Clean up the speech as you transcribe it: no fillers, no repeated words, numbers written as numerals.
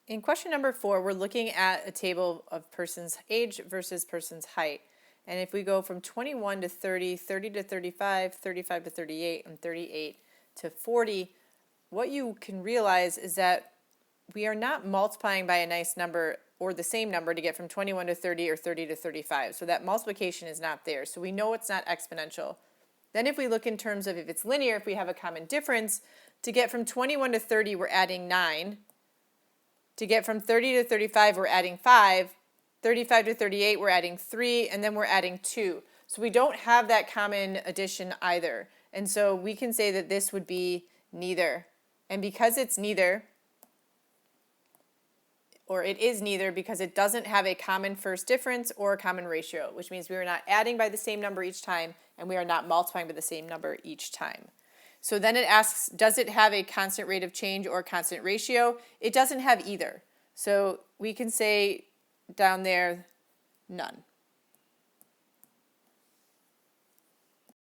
In question number 4, we're looking at a table of person's age versus person's height. And if we go from 21 to 30, 30 to 35, 35 to 38, and 38 to 40, what you can realize is that we are not multiplying by a nice number or the same number to get from 21 to 30 or 30 to 35. So that multiplication is not there. So we know it's not exponential. Then if we look in terms of if it's linear, if we have a common difference, to get from 21 to 30, we're adding 9. To get from 30 to 35, we're adding 5. 35 to 38, we're adding 3, and then we're adding 2. So we don't have that common addition either. And so we can say that this would be neither. And because it's neither, or it is neither because it doesn't have a common first difference or a common ratio, which means we are not adding by the same number each time, and we are not multiplying by the same number each time. So then it asks, does it have a constant rate of change or a constant ratio? It doesn't have either. So we can say down there, none.